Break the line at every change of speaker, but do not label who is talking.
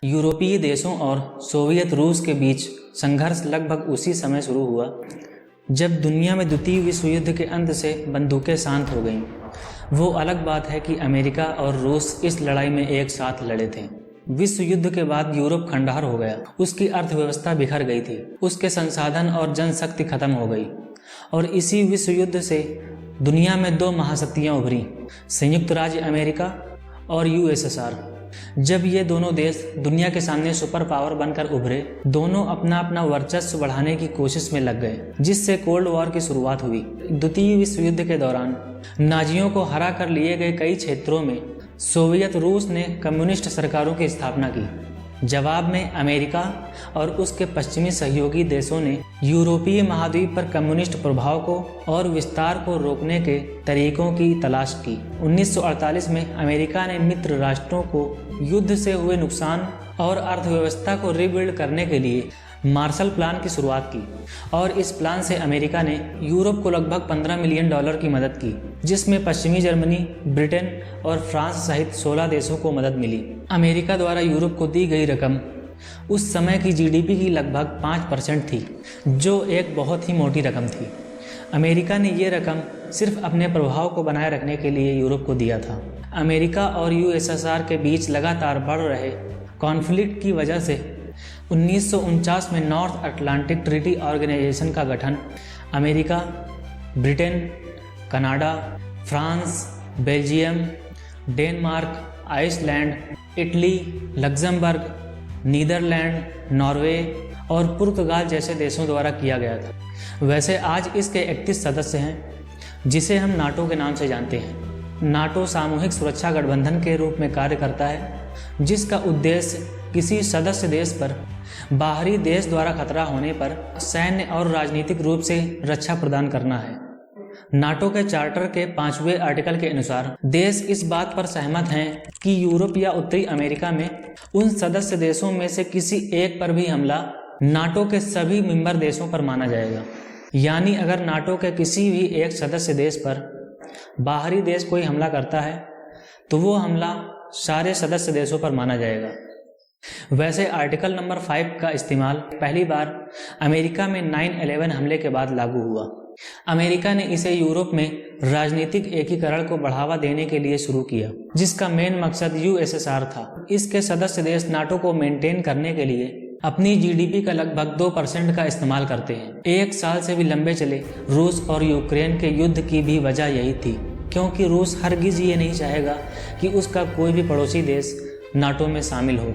यूरोपीय देशों और सोवियत रूस के बीच संघर्ष लगभग उसी समय शुरू हुआ जब दुनिया में द्वितीय विश्व युद्ध के अंत से बंदूकें शांत हो गईं। वो अलग बात है कि अमेरिका और रूस इस लड़ाई में एक साथ लड़े थे। विश्व युद्ध के बाद यूरोप खंडहर हो गया, उसकी अर्थव्यवस्था बिखर गई थी, उसके संसाधन और जनशक्ति खत्म हो गई और इसी विश्व युद्ध से दुनिया में दो महाशक्तियां उभरी, संयुक्त राज्य अमेरिका और यूएसएसआर। जब ये दोनों देश दुनिया के सामने सुपर पावर बनकर उभरे, दोनों अपना अपना वर्चस्व बढ़ाने की कोशिश में लग गए, जिससे कोल्ड वॉर की शुरुआत हुई। द्वितीय विश्व युद्ध के दौरान नाजियों को हरा कर लिए गए कई क्षेत्रों में सोवियत रूस ने कम्युनिस्ट सरकारों की स्थापना की। जवाब में अमेरिका और उसके पश्चिमी सहयोगी देशों ने यूरोपीय महाद्वीप पर कम्युनिस्ट प्रभाव को और विस्तार को रोकने के तरीकों की तलाश की। 1948 में अमेरिका ने मित्र राष्ट्रों को युद्ध से हुए नुकसान और अर्थव्यवस्था को रिबिल्ड करने के लिए मार्शल प्लान की शुरुआत की और इस प्लान से अमेरिका ने यूरोप को लगभग $15 मिलियन की मदद की, जिसमें पश्चिमी जर्मनी, ब्रिटेन और फ्रांस सहित 16 देशों को मदद मिली। अमेरिका द्वारा यूरोप को दी गई रकम उस समय की जीडीपी की लगभग 5% थी, जो एक बहुत ही मोटी रकम थी। अमेरिका ने ये रकम सिर्फ अपने प्रभाव को बनाए रखने के लिए यूरोप को दिया था। अमेरिका और यूएसएसआर के बीच लगातार बढ़ रहे कॉन्फ्लिक्ट की वजह से 1949 में नॉर्थ अटलांटिक ट्रीटी ऑर्गेनाइजेशन का गठन America, Britain, Canada, France, Belgium, Denmark, Iceland, Italy, Luxembourg, Netherlands, Norway और पुर्तगाल जैसे देशों द्वारा किया गया था। वैसे आज इसके 31 सदस्य हैं, जिसे हम नाटो के नाम से जानते हैं। नाटो सामूहिक सुरक्षा गठबंधन के रूप में कार्य करता है, जिसका उद्देश्य किसी सदस्य देश पर बाहरी देश द्वारा खतरा होने पर सैन्य और राजनीतिक रूप से रक्षा प्रदान करना है। नाटो के चार्टर के 5वें आर्टिकल के अनुसार देश इस बात पर सहमत हैं कि यूरोप या उत्तरी अमेरिका में उन सदस्य देशों में से किसी एक पर भी हमला नाटो के सभी मेंबर देशों पर माना जाएगा। यानी अगर नाटो के किसी भी एक सदस्य देश पर बाहरी देश कोई हमला करता है तो वो हमला सारे सदस्य देशों पर माना जाएगा। वैसे आर्टिकल नंबर 5 का इस्तेमाल पहली बार अमेरिका में 9/11 हमले के बाद लागू हुआ। अमेरिका ने इसे यूरोप में राजनीतिक एकीकरण को बढ़ावा देने के लिए शुरू किया, जिसका मेन मकसद यूएसएसआर था। इसके सदस्य देश नाटो को मेंटेन करने के लिए अपनी जीडीपी का लगभग 2% का इस्तेमाल करते हैं। एक साल से भी लंबे चले रूस और यूक्रेन के युद्ध की भी वजह यही थी, क्योंकि रूस हरगिज ये नहीं चाहेगा कि उसका कोई भी पड़ोसी देश नाटो में शामिल हो।